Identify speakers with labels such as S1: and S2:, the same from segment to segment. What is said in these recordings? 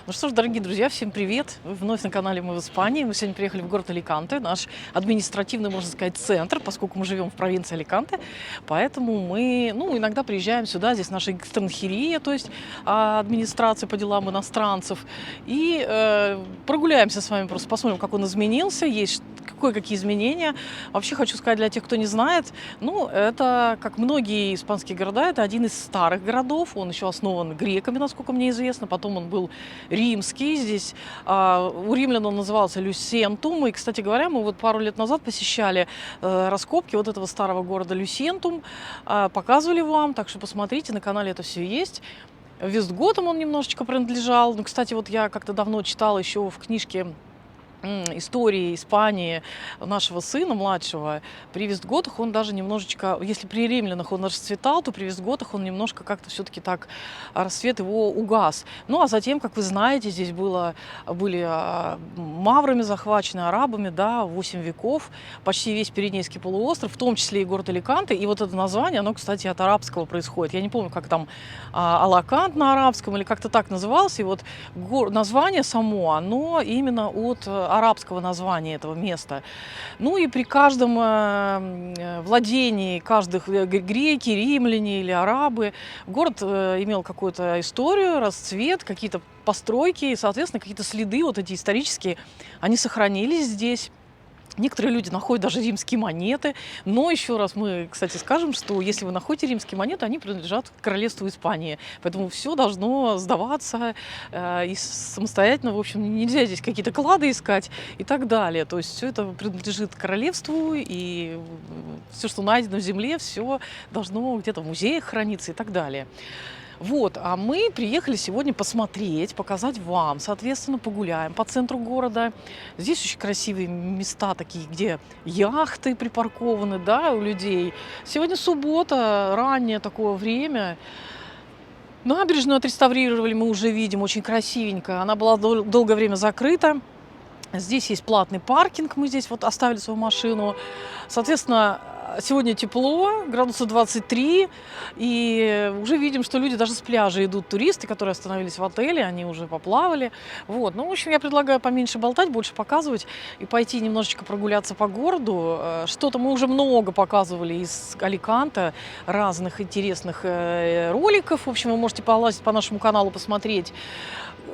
S1: Ну что ж, дорогие друзья, всем привет! Вы вновь на канале «Мы в Испании». Мы сегодня приехали в город Аликанте, наш административный, можно сказать, центр, поскольку мы живем в провинции Аликанте. Поэтому мы, иногда приезжаем сюда, здесь наша экстранхерия, то есть администрация по делам иностранцев. И прогуляемся с вами, просто посмотрим, как он изменился, есть кое-какие изменения. Вообще хочу сказать для тех, кто не знает, это, как многие испанские города, это один из старых городов. Он еще основан греками, насколько мне известно. Потом он был римский. Здесь у римлян он назывался Люсентум. И, кстати говоря, мы вот пару лет назад посещали раскопки вот этого старого города Люсентум. Показывали вам, так что посмотрите, на канале это все есть. Вестготам он немножечко принадлежал. Ну, кстати, вот я как-то давно читала еще в книжке истории Испании нашего сына младшего. При вестготах он даже немножечко, если при римлянах он расцветал, то при вестготах он немножко как-то все-таки так, рассвет его угас. Ну а затем, как вы знаете, здесь были маврами захвачены, арабами, да, 8 веков, почти весь Пиренейский полуостров, в том числе и город Аликанте. И вот это название, оно, кстати, от арабского происходит. Я не помню, как там Алакант на арабском или как-то так назывался. И вот название само, оно именно от арабского названия этого места. Ну и при каждом владении каждых греки, римляне или арабы город имел какую-то историю, расцвет, какие-то постройки, и, соответственно, какие-то следы вот эти исторические, они сохранились здесь. Некоторые люди находят даже римские монеты, но еще раз мы, кстати, скажем, что если вы находите римские монеты, они принадлежат королевству Испании, поэтому все должно сдаваться и самостоятельно, в общем, нельзя здесь какие-то клады искать и так далее, то есть все это принадлежит королевству, и все, что найдено в земле, все должно где-то в музеях храниться и так далее. Вот, а мы приехали сегодня посмотреть, показать вам, соответственно, погуляем по центру города. Здесь очень красивые места такие, где яхты припаркованы, да, у людей. Сегодня суббота, раннее такое время. Набережную отреставрировали, мы уже видим, очень красивенькая. Она была долгое время закрыта. Здесь есть платный паркинг, мы здесь вот оставили свою машину. Соответственно, сегодня тепло, градусов 23, и уже видим, что люди даже с пляжа идут, туристы, которые остановились в отеле, они уже поплавали. Вот. Ну, в общем, я предлагаю поменьше болтать, больше показывать и пойти немножечко прогуляться по городу. Что-то мы уже много показывали из Аликанте, разных интересных роликов. В общем, вы можете полазить по нашему каналу, посмотреть.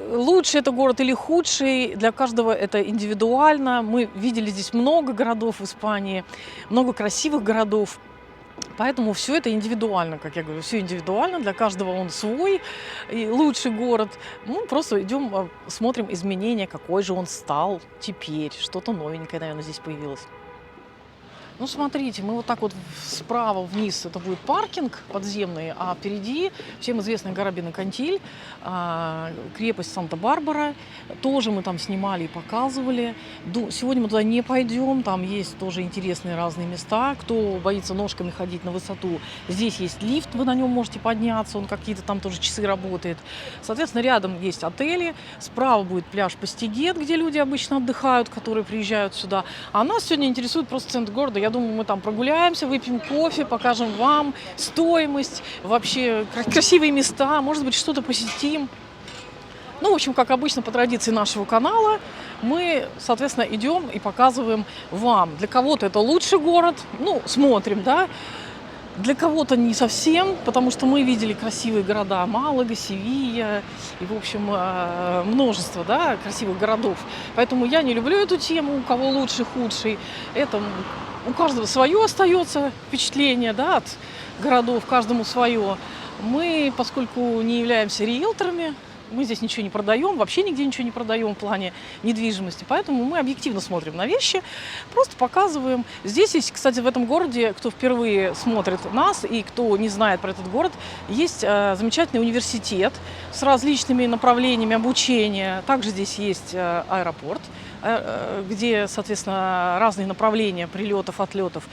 S1: Лучший это город или худший, для каждого это индивидуально. Мы видели здесь много городов в Испании, много красивых городов. Поэтому все это индивидуально, как я говорю, все индивидуально, для каждого он свой, и лучший город. Мы просто идем, смотрим изменения, какой же он стал теперь. Что-то новенькое, наверное, здесь появилось. Ну, смотрите, мы вот так вот справа вниз, это будет паркинг подземный, а впереди всем известная гора Бенакантиль, крепость Санта-Барбара. Тоже мы там снимали и показывали. Сегодня мы туда не пойдем, там есть тоже интересные разные места. Кто боится ножками ходить на высоту, здесь есть лифт, вы на нем можете подняться, он какие-то там тоже часы работает. Соответственно, рядом есть отели, справа будет пляж Постигет, где люди обычно отдыхают, которые приезжают сюда. А нас сегодня интересует просто центр города. Я думаю, мы там прогуляемся, выпьем кофе, покажем вам стоимость, вообще красивые места, может быть, что-то посетим. Ну, в общем, как обычно, по традиции нашего канала, мы, соответственно, идем и показываем вам. Для кого-то это лучший город, смотрим, да. Для кого-то не совсем, потому что мы видели красивые города Малага, Севилья и, в общем, множество, да, красивых городов. Поэтому я не люблю эту тему, у кого лучший, худший. Это у каждого свое остается впечатление, да, от городов, каждому свое. Мы, поскольку не являемся риэлторами, мы здесь ничего не продаем, вообще нигде ничего не продаем в плане недвижимости, поэтому мы объективно смотрим на вещи, просто показываем. Здесь есть, кстати, в этом городе, кто впервые смотрит нас и кто не знает про этот город, есть замечательный университет с различными направлениями обучения. Также здесь есть аэропорт, где, соответственно, разные направления прилетов, отлетов.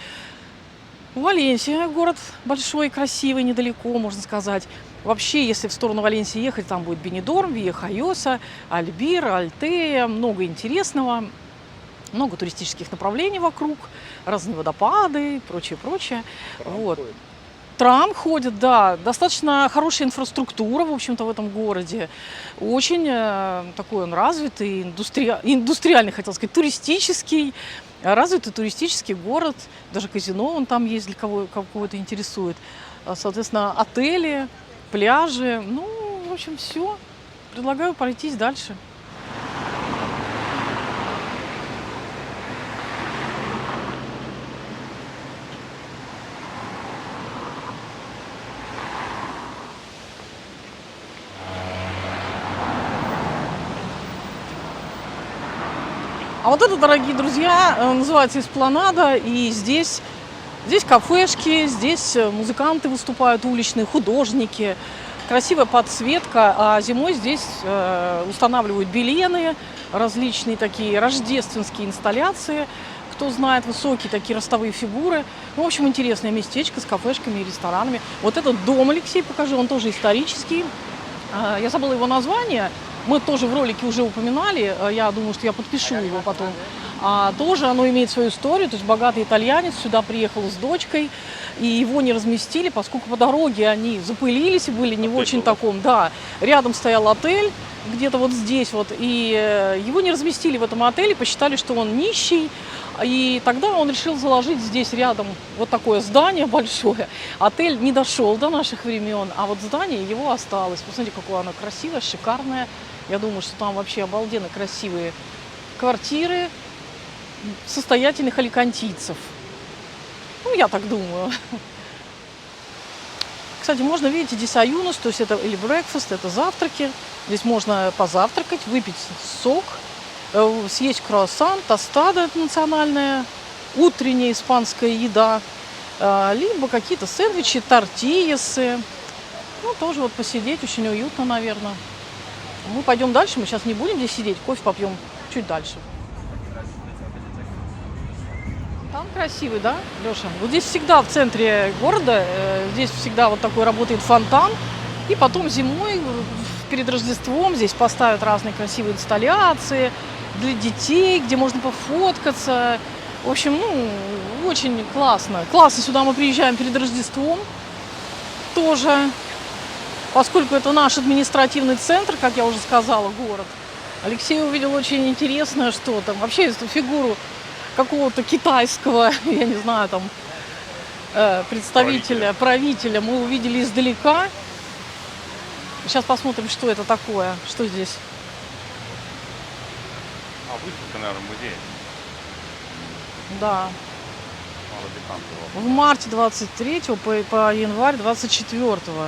S1: Валенсия, город большой, красивый, недалеко, можно сказать. Вообще, если в сторону Валенсии ехать, там будет Бенидорм, Виехайоса, Альбир, Альтея, много интересного, много туристических направлений вокруг, разные водопады и прочее, прочее. Вот. Трам ходит, да. Достаточно хорошая инфраструктура, в общем-то, в этом городе. Очень такой он развитый, индустриальный, хотел сказать, туристический. Развитый туристический город. Даже казино он там есть, для кого это интересует. Соответственно, отели, пляжи. Ну, в общем, все. Предлагаю пройтись дальше. А вот это, дорогие друзья, называется Эспланада. И здесь кафешки, здесь музыканты выступают, уличные художники. Красивая подсветка. А зимой здесь устанавливают белены, различные такие рождественские инсталляции. Кто знает, высокие такие ростовые фигуры. Ну, в общем, интересное местечко с кафешками и ресторанами. Вот этот дом, Алексей, покажи, он тоже исторический. Я забыла его название. Мы тоже в ролике уже упоминали. Я думаю, что я подпишу его потом. Тоже оно имеет свою историю. То есть богатый итальянец сюда приехал с дочкой, и его не разместили, поскольку по дороге они запылились и были не в очень таком. Да, рядом стоял отель, где-то вот здесь вот. И его не разместили в этом отеле, посчитали, что он нищий. И тогда он решил заложить здесь рядом вот такое здание большое. Отель не дошел до наших времен, а вот здание его осталось. Посмотрите, какое оно красивое, шикарное. Я думаю, что там вообще обалденно красивые квартиры состоятельных аликантийцев. Ну, я так думаю. Кстати, можно видеть и десаюнус, то есть это или breakfast, это завтраки. Здесь можно позавтракать, выпить сок, съесть круассан, тостада, это национальная утренняя испанская еда, либо какие-то сэндвичи, тортильясы. Ну, тоже вот посидеть, очень уютно, наверное. Мы пойдем дальше, мы сейчас не будем здесь сидеть, кофе попьем чуть дальше. Там красивый, да, Леша? Вот здесь всегда в центре города, здесь всегда вот такой работает фонтан. И потом зимой, перед Рождеством, здесь поставят разные красивые инсталляции для детей, где можно пофоткаться. В общем, ну, очень классно. Классно сюда мы приезжаем перед Рождеством тоже, поскольку это наш административный центр, как я уже сказала, город. Алексей увидел очень интересное что-то. Вообще эту фигуру какого-то китайского, я не знаю, там, представителя, правителя мы увидели издалека. Сейчас посмотрим, что это такое, что здесь.
S2: Выставка, наверное, музей.
S1: Да. В марте 23-го по январь 24-го.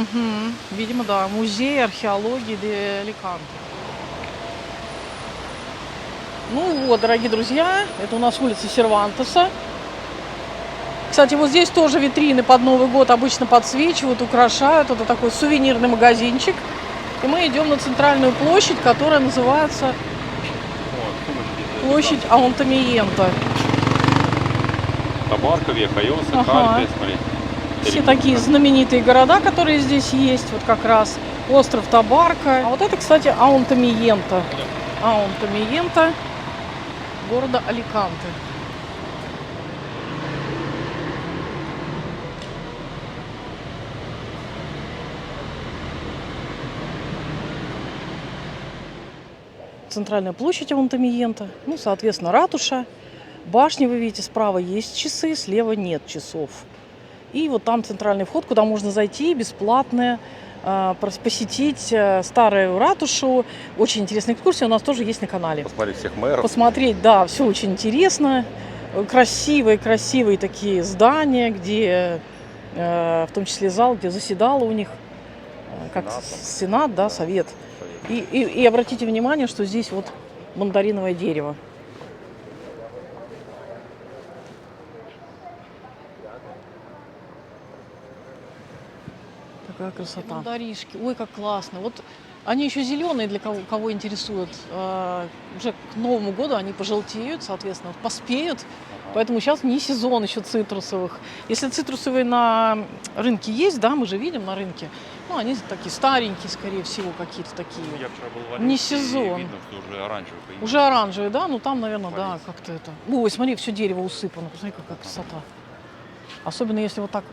S1: Угу. Видимо, да. Музей археологии де Аликанте. Ну вот, дорогие друзья, это у нас улица Сервантеса. Кстати, вот здесь тоже витрины под Новый год обычно подсвечивают, украшают. Это такой сувенирный магазинчик. И мы идем на центральную площадь, которая называется площадь Аунтамиенто.
S2: Табарка, Вьяхайоса, Кальпе, смотри.
S1: Все такие знаменитые города, которые здесь есть. Вот как раз остров Табарка. А вот это, кстати, Аунтамиенто. Аунтамиенто города Аликанте. Центральная площадь Аунтамиенто. Ну, соответственно, ратуша. Башни, вы видите, справа есть часы, слева нет часов. И вот там центральный вход, куда можно зайти бесплатно, посетить старую ратушу. Очень интересная экскурсия у нас тоже есть на канале.
S2: Посмотреть всех мэров.
S1: Посмотреть, да, все очень интересно. Красивые такие здания, где, в том числе зал, где заседал у них, как Сенат, да, Совет. И обратите внимание, что здесь вот мандариновое дерево. Такая красота. Мандаришки. Ой, как классно. Вот они еще зеленые, для кого интересует. Уже к Новому году они пожелтеют, соответственно, поспеют. Поэтому сейчас не сезон еще цитрусовых. Если цитрусовые на рынке есть, да, мы же видим на рынке, ну, они такие старенькие, скорее всего, какие-то такие.
S2: Я вчера был в Валенсии,
S1: не сезон.
S2: Видно, что уже оранжевый появился.
S1: Уже оранжевые, да? Ну, там, наверное, да, как-то это. Ой, смотри, все дерево усыпано. Посмотри, какая красота. Особенно, если вот так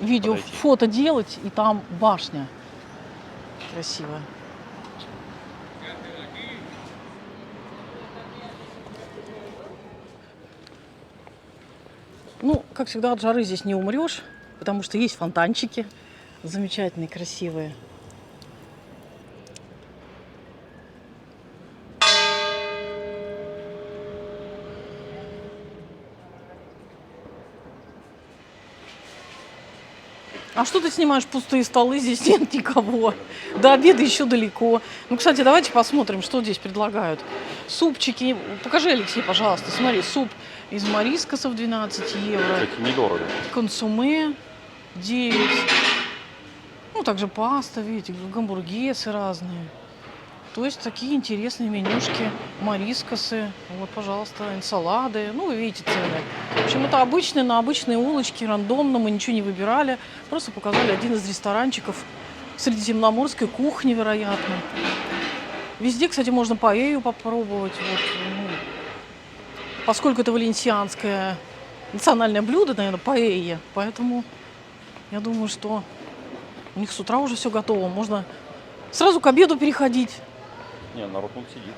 S1: видео,
S2: подойти.
S1: фото делать, и там башня красивая. Ну, как всегда, от жары здесь не умрешь, потому что есть фонтанчики замечательные, красивые. А что ты снимаешь пустые столы? Здесь нет никого. До обеда еще далеко. Ну, кстати, давайте посмотрим, что здесь предлагают. Супчики. Покажи, Алексей, пожалуйста. Смотри, суп из марискасов 12 евро.
S2: Кстати, недорого.
S1: Консуме 9. Ну, также паста, видите, гамбургесы разные. То есть такие интересные менюшки, марискасы, вот, пожалуйста, энсалады. Ну, вы видите цены. В общем, это обычные, на обычные улочки, рандомно, мы ничего не выбирали. Просто показали один из ресторанчиков средиземноморской кухни, вероятно. Везде, кстати, можно паэлью попробовать. Вот, ну, поскольку это валенсианское национальное блюдо, наверное, паэлья. Поэтому я думаю, что у них с утра уже все готово. Можно сразу к обеду переходить.
S2: Не, народ тут сидит.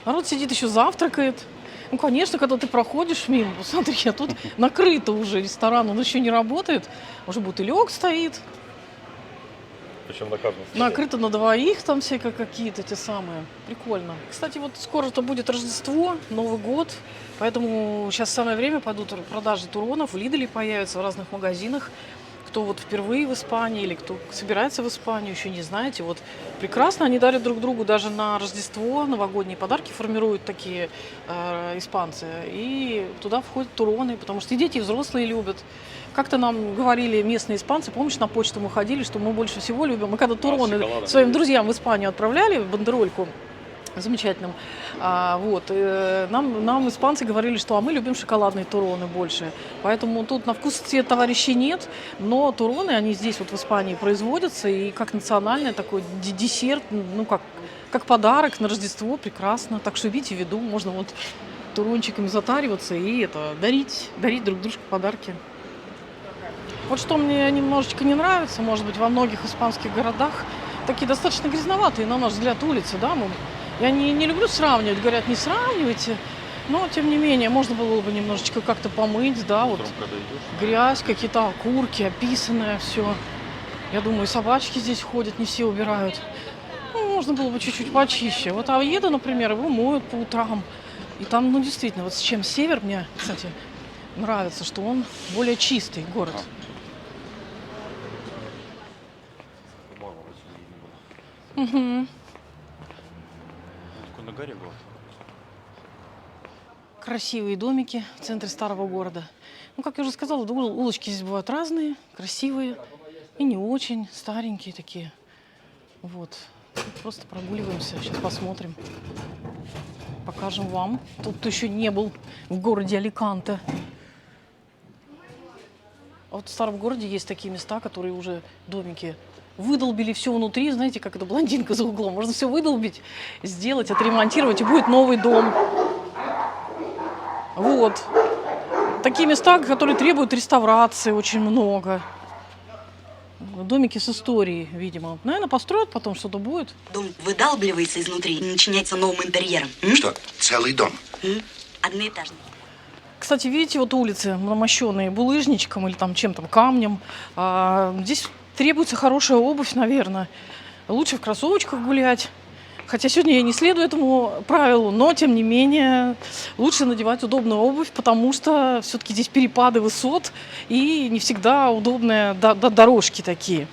S1: Народ сидит, еще завтракает. Ну, конечно, когда ты проходишь мимо, посмотри, а тут накрыто уже ресторан, он еще не работает. Уже бутылек стоит.
S2: Причем на каждом столе.
S1: Накрыто на двоих, там все какие-то те самые. Прикольно. Кстати, вот скоро-то будет Рождество, Новый год. Поэтому сейчас самое время пойдут продажи туронов. В Лиделе появятся в разных магазинах. Кто вот впервые в Испании или кто собирается в Испанию, еще не знаете. Вот прекрасно они дарят друг другу даже на Рождество новогодние подарки, формируют такие испанцы. И туда входят туроны, потому что и дети, и взрослые любят. Как-то нам говорили местные испанцы, помнишь, на почту мы ходили, что мы больше всего любим. Мы когда туроны своим друзьям в Испанию отправляли, бандерольку замечательным, нам испанцы говорили, что мы любим шоколадные туроны больше. Поэтому тут на вкус и цвет товарищей нет, но туроны, они здесь вот в Испании производятся, и как национальный такой десерт, ну как подарок на Рождество, прекрасно. Так что имейте в виду, можно вот турончиками затариваться и это дарить друг дружке подарки. Вот что мне немножечко не нравится, может быть, во многих испанских городах, такие достаточно грязноватые, на наш взгляд, улицы, да, я не люблю сравнивать, говорят, не сравнивайте, но, тем не менее, можно было бы немножечко как-то помыть, да, вот грязь, какие-то окурки, описанное все. Я думаю, собачки здесь ходят, не все убирают. Ну, можно было бы чуть-чуть почище. Вот Овьедо, например, его моют по утрам. И там, ну, действительно, вот с чем север мне, кстати, нравится, что он более чистый город. Угу.
S2: На горе был.
S1: Красивые домики в центре старого города. Ну, как я уже сказала, улочки здесь бывают разные, красивые и не очень, старенькие такие. Вот. Просто прогуливаемся, сейчас посмотрим. Покажем вам. Тут кто еще не был в городе Аликанте. А вот в старом городе есть такие места, которые уже домики выдолбили все внутри, знаете, как эта блондинка за углом. Можно все выдолбить, сделать, отремонтировать, и будет новый дом. Вот. Такие места, которые требуют реставрации, очень много. Домики с историей, видимо. Наверное, построят потом, что-то будет.
S3: Дом выдалбливается изнутри и начиняется новым интерьером.
S4: Что, целый дом?
S3: Одноэтажный.
S1: Кстати, видите, вот улицы, намощенные булыжничком или там чем-то, камнем. Здесь требуется хорошая обувь, наверное. Лучше в кроссовочках гулять. Хотя сегодня я не следую этому правилу, но, тем не менее, лучше надевать удобную обувь, потому что все-таки здесь перепады высот и не всегда удобные дорожки такие.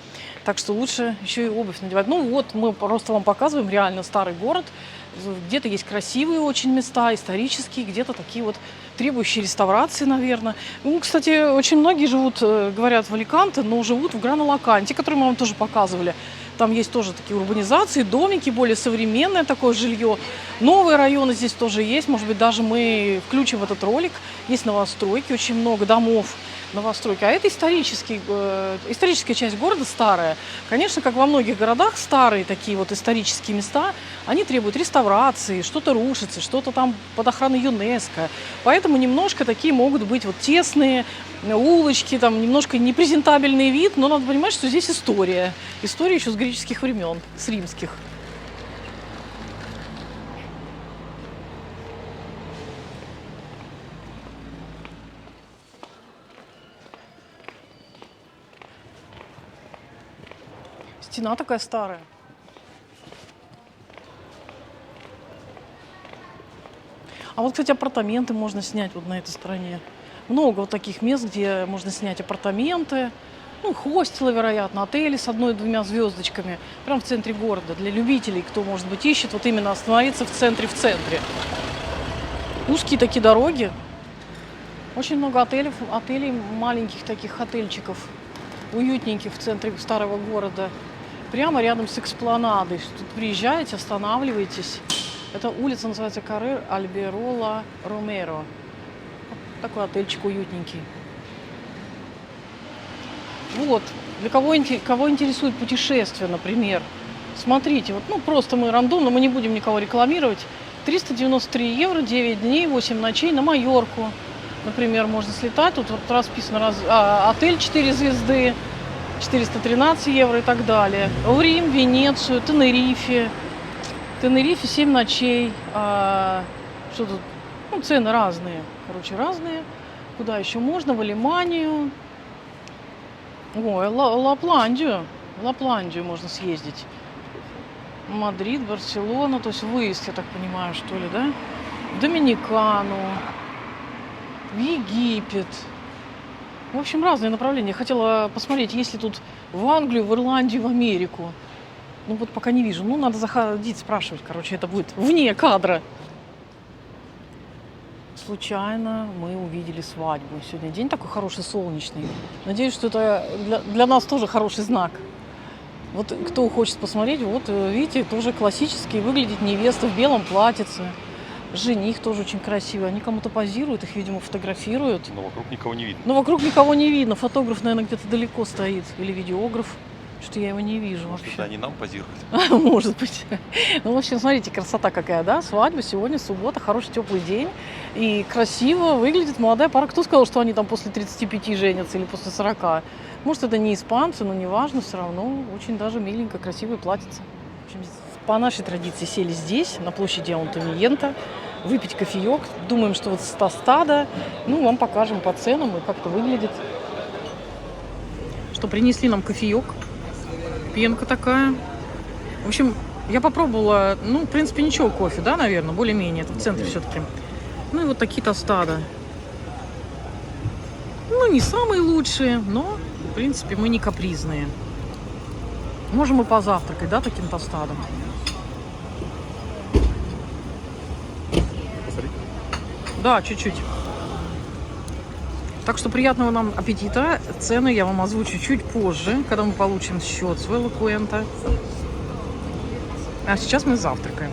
S1: Так что лучше еще и обувь надевать. Ну вот, мы просто вам показываем реально старый город. Где-то есть красивые очень места, исторические, где-то такие вот требующие реставрации, наверное. Ну, кстати, очень многие живут, говорят, в Аликанте, но живут в Гранолаканте, который мы вам тоже показывали. Там есть тоже такие урбанизации, домики, более современное такое жилье. Новые районы здесь тоже есть. Может быть, даже мы включим в этот ролик. Есть новостройки, очень много домов новостройки. А это историческая часть города старая. Конечно, как во многих городах, старые такие вот исторические места, они требуют реставрации, что-то рушится, что-то там под охраной ЮНЕСКО. Поэтому немножко такие могут быть вот тесные улочки, там немножко непрезентабельный вид, но надо понимать, что здесь история. История еще с греческих времен, с римских. Стена такая старая. А вот, кстати, апартаменты можно снять вот на этой стороне. Много вот таких мест, где можно снять апартаменты. Ну, хостелы, вероятно, отели с 1-2 звездочками. Прямо в центре города. Для любителей, кто, может быть, ищет вот именно остановиться в центре. Узкие такие дороги. Очень много отелей, маленьких таких отельчиков. Уютненьких в центре старого города. Прямо рядом с экспланадой. Тут приезжаете, останавливаетесь. Эта улица называется Каррер Альберола Ромеро. Такой отельчик уютненький. Вот, для кого интересует путешествие, например. Смотрите, вот, ну просто мы рандомно, мы не будем никого рекламировать. 393 евро, 9 дней, 8 ночей на Майорку. Например, можно слетать. Тут вот расписано отель 4 звезды, 413 евро и так далее. В Рим, Венецию, Тенерифе. Тенерифе 7 ночей. Что тут? Ну, цены разные. Короче, разные. Куда еще можно? В Алиманию. Ой, Лапландию можно съездить. Мадрид, Барселона. То есть выезд, я так понимаю, что ли, да? В Доминикану. В Египет. В общем, разные направления. Я хотела посмотреть, есть ли тут в Англию, в Ирландию, в Америку. Ну вот пока не вижу. Ну, надо заходить, спрашивать. Короче, это будет вне кадра. Случайно мы увидели свадьбу. Сегодня день такой хороший, солнечный. Надеюсь, что это для нас тоже хороший знак. Вот кто хочет посмотреть, вот видите, тоже классический. Выглядит невеста в белом платьице. Жених тоже очень красивый. Они кому-то позируют, их, видимо, фотографируют.
S2: Но вокруг никого не видно.
S1: Но вокруг никого не видно. Фотограф, наверное, где-то далеко стоит. Или видеограф. Что-то я его не вижу
S2: Может,
S1: вообще.
S2: это они нам позируют?
S1: Может быть. Ну, в общем, смотрите, красота какая, да? Свадьба сегодня, суббота, хороший теплый день. И красиво выглядит молодая пара. Кто сказал, что они там после 35 женятся или после 40? Может, это не испанцы, но неважно, все равно очень даже миленько, красивое платьице. В общем, по нашей традиции сели здесь, на площади Аунтамиента, выпить кофеек. Думаем, что вот стада. Ну, вам покажем по ценам и как это выглядит. Что принесли нам кофеек. Пенка такая. В общем, я попробовала, ну, в принципе, ничего кофе, да, наверное, более-менее. Это в центре все-таки. Ну, и вот такие тостады. Ну, не самые лучшие, но, в принципе, мы не капризные. Можем и позавтракать, да, таким тостадом. Да, чуть-чуть. Так что приятного нам аппетита. Цены я вам озвучу чуть позже, когда мы получим счет с Велокуэнта. А сейчас мы завтракаем.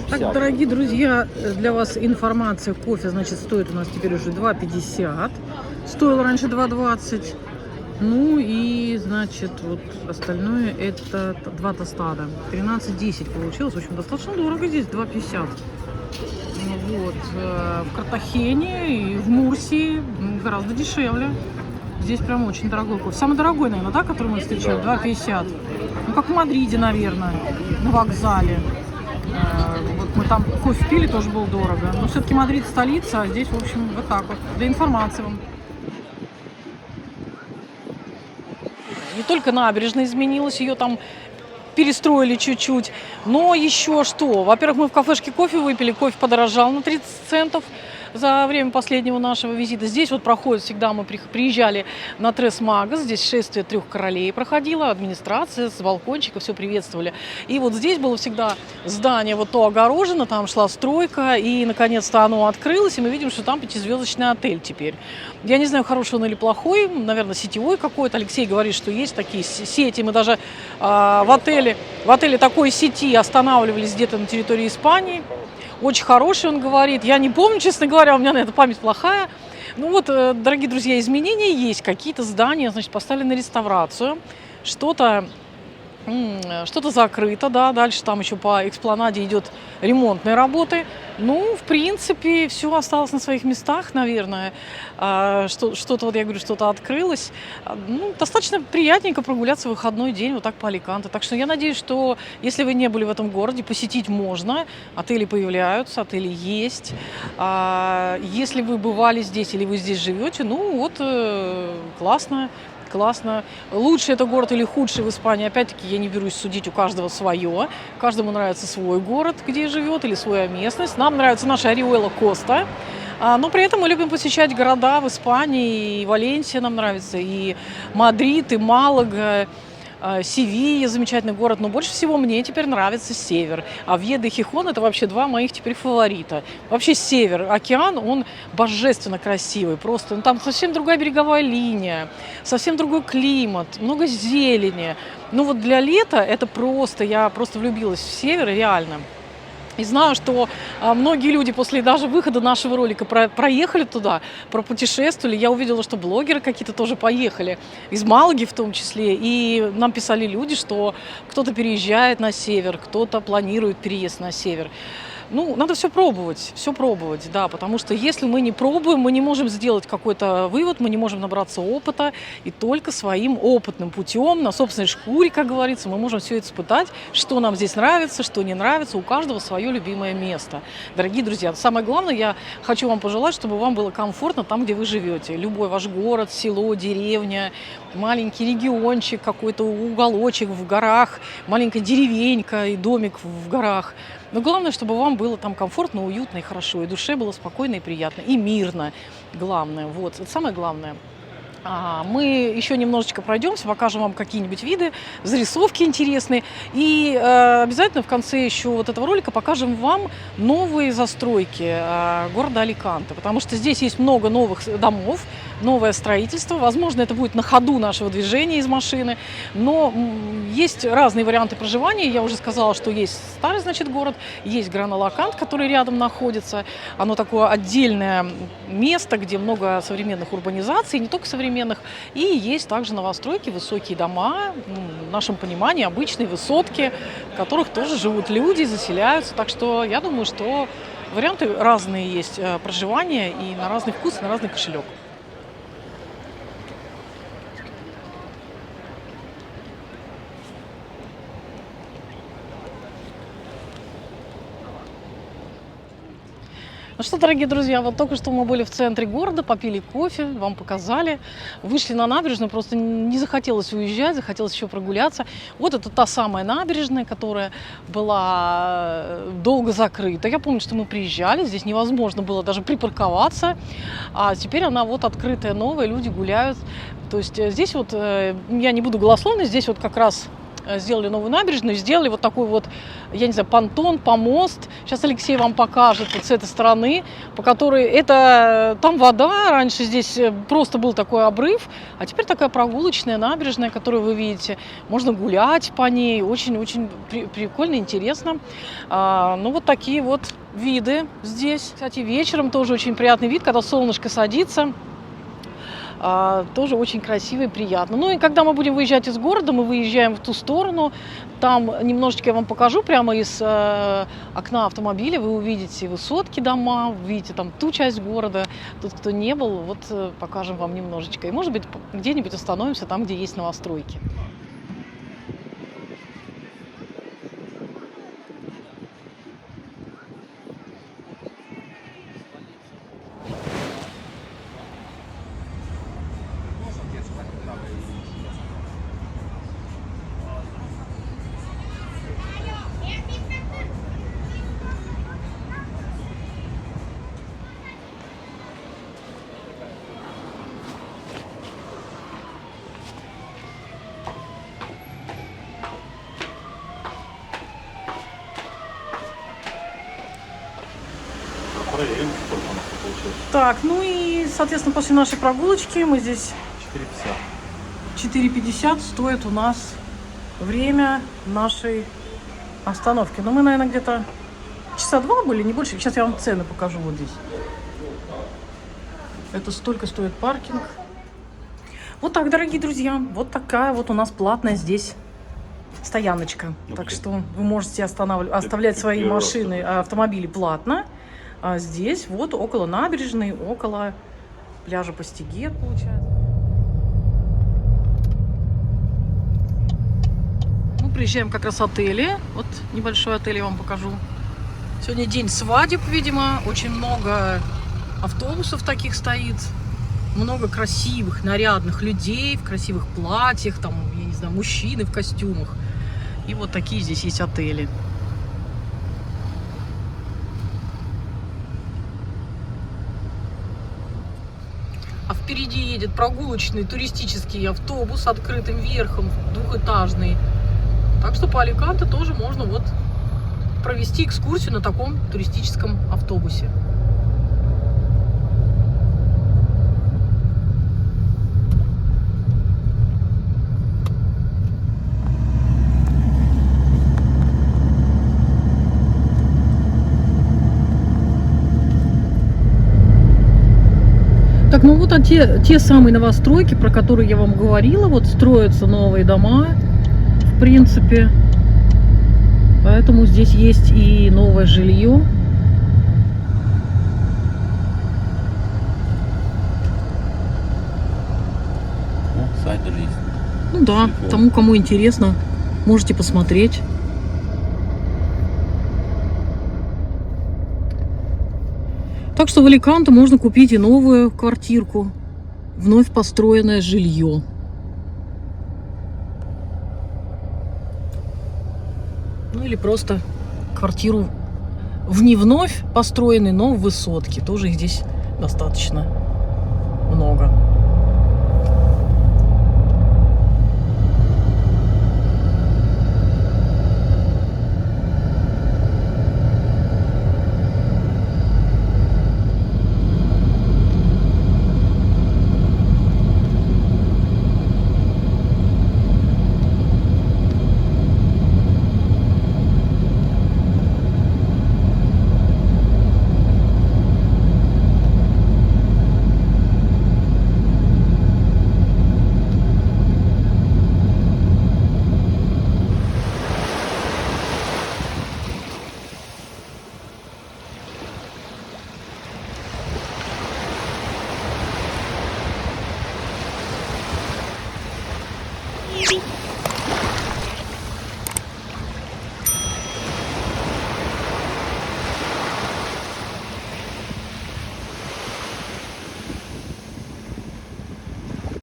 S1: Так, дорогие друзья, для вас информация. Кофе, значит, стоит у нас теперь уже 2,50. Стоил раньше 2,20. Ну и, значит, вот остальное это 2 тостада. 13,10 получилось. В общем, достаточно дорого здесь, 2,50. Вот. В Картахене и в Мурсии гораздо дешевле. Здесь прям очень дорогой кофе. Самый дорогой, наверное, да, который мы встречали? 2,50. Ну, как в Мадриде, наверное, на вокзале. Вот мы там кофе пили, тоже было дорого. Но все-таки Мадрид столица, а здесь, в общем, вот так вот. Для информации вам. Не только набережная изменилась, ее там перестроили чуть-чуть. Но еще что? Во-первых, мы в кафешке кофе выпили. Кофе подорожал на 30 центов за время последнего нашего визита. Здесь вот проходит всегда, мы приезжали на Трес Магас. Здесь шествие 3 королей проходило. Администрация с балкончика все приветствовали. И вот здесь было всегда здание вот то огорожено. Там шла стройка. И, наконец-то, оно открылось. И мы видим, что там 5-звездочный отель теперь. Я не знаю, хороший он или плохой. Наверное, сетевой какой-то. Алексей говорит, что есть такие сети. Мы даже в отеле такой сети останавливались где-то на территории Испании. Очень хороший, он говорит. Я не помню, честно говоря, у меня на это память плохая. Ну вот, дорогие друзья, изменения есть. Какие-то здания, значит, поставили на реставрацию. Что-то что-то закрыто, да, дальше там еще по экспланаде идет ремонтные работы. Ну, в принципе, все осталось на своих местах, наверное. Что-то, вот я говорю, что-то открылось. Ну, достаточно приятненько прогуляться в выходной день вот так по Аликанте. Так что я надеюсь, что если вы не были в этом городе, посетить можно. Отели появляются, отели есть. Если вы бывали здесь или вы здесь живете, ну вот, классно. Классно. Лучший это город или худший в Испании, опять-таки, я не берусь судить, у каждого свое. Каждому нравится свой город, где живет, или своя местность. Нам нравится наша Ориуэла Коста. Но при этом мы любим посещать города в Испании. И Валенсия нам нравится, и Мадрид, и Малага, Севилья, замечательный город. Но больше всего мне теперь нравится север. Овьедо и Хихон – это вообще два моих теперь фаворита. Вообще север, океан, он божественно красивый. Просто там совсем другая береговая линия, совсем другой климат, много зелени. Ну вот для лета это просто, я просто влюбилась в север, реально. И знаю, что многие люди после даже выхода нашего ролика проехали туда, пропутешествовали. Я увидела, что блогеры какие-то тоже поехали, из Малаги в том числе. И нам писали люди, что кто-то переезжает на север, кто-то планирует переезд на север. Ну, надо все пробовать, да, потому что если мы не пробуем, мы не можем сделать какой-то вывод, мы не можем набраться опыта, и только своим опытным путем, на собственной шкуре, как говорится, мы можем все это испытать, что нам здесь нравится, что не нравится, у каждого свое любимое место. Дорогие друзья, самое главное, я хочу вам пожелать, чтобы вам было комфортно там, где вы живете. Любой ваш город, село, деревня, маленький региончик, какой-то уголочек в горах, маленькая деревенька и домик в горах. Но главное, чтобы вам было там комфортно, уютно и хорошо, и душе было спокойно и приятно, и мирно. Главное, вот, это самое главное. Мы еще немножечко пройдемся, покажем вам какие-нибудь виды, зарисовки интересные. И обязательно в конце еще вот этого ролика покажем вам новые застройки города Аликанте. Потому что здесь есть много новых домов, новое строительство. Возможно, это будет на ходу нашего движения из машины. Но есть разные варианты проживания. Я уже сказала, что есть старый, значит, город, есть Гран-Алакант, который рядом находится. Оно такое отдельное место, где много современных урбанизаций, не только современных. И есть также новостройки, высокие дома, в нашем понимании обычные высотки, в которых тоже живут люди, заселяются. Так что я думаю, что варианты разные есть проживания и на разный вкус, и на разный кошелек. Ну что, дорогие друзья, вот только что мы были в центре города, попили кофе, вам показали, вышли на набережную, просто не захотелось уезжать, захотелось еще прогуляться. Вот это та самая набережная, которая была долго закрыта. Я помню, что мы приезжали, здесь невозможно было даже припарковаться, а теперь она вот открытая, новая, люди гуляют. То есть здесь вот, я не буду голословной, здесь вот как раз сделали новую набережную, сделали вот такой вот, я не знаю, понтон, помост. Сейчас Алексей вам покажет вот с этой стороны, по которой это там вода, раньше здесь просто был такой обрыв, а теперь такая прогулочная набережная, которую вы видите. Можно гулять по ней, очень-очень прикольно, интересно. Ну вот такие вот виды здесь. Кстати, вечером тоже очень приятный вид, когда солнышко садится. Тоже очень красиво и приятно. Ну и когда мы будем выезжать из города, мы выезжаем в ту сторону, там немножечко я вам покажу прямо из окна автомобиля, вы увидите высотки, дома, увидите там ту часть города. Тут, кто не был, вот покажем вам немножечко. И может быть где-нибудь остановимся там, где есть новостройки.
S2: Проверим, сколько у нас получилось.
S1: Так, ну и, соответственно, после нашей прогулочки мы здесь 4,50 стоит у нас время нашей остановки. Но мы, наверное, где-то часа два были, не больше. Сейчас я вам цены покажу вот здесь. Это столько стоит паркинг. Вот так, дорогие друзья, вот такая вот у нас платная здесь стояночка. Так что вы можете оставлять свои машины, автомобили платно. А здесь вот около набережной, около пляжа Постигет, получается. Мы приезжаем как раз в отели. Вот небольшой отель я вам покажу. Сегодня день свадеб, видимо. Очень много автобусов таких стоит. Много красивых, нарядных людей в красивых платьях. Там, я не знаю, мужчины в костюмах. И вот такие здесь есть отели. А впереди едет прогулочный туристический автобус с открытым верхом, двухэтажный. Так что по Аликанте тоже можно вот провести экскурсию на таком туристическом автобусе. Так, ну вот те самые новостройки, про которые я вам говорила, вот строятся новые дома, в принципе. Поэтому здесь есть и новое жилье.
S2: Сайт есть.
S1: Ну да, тому, кому интересно, можете посмотреть. Так что в Аликанте можно купить и новую квартирку, вновь построенное жилье. Ну или просто квартиру не вновь построенной, но в высотке. Тоже их здесь достаточно много.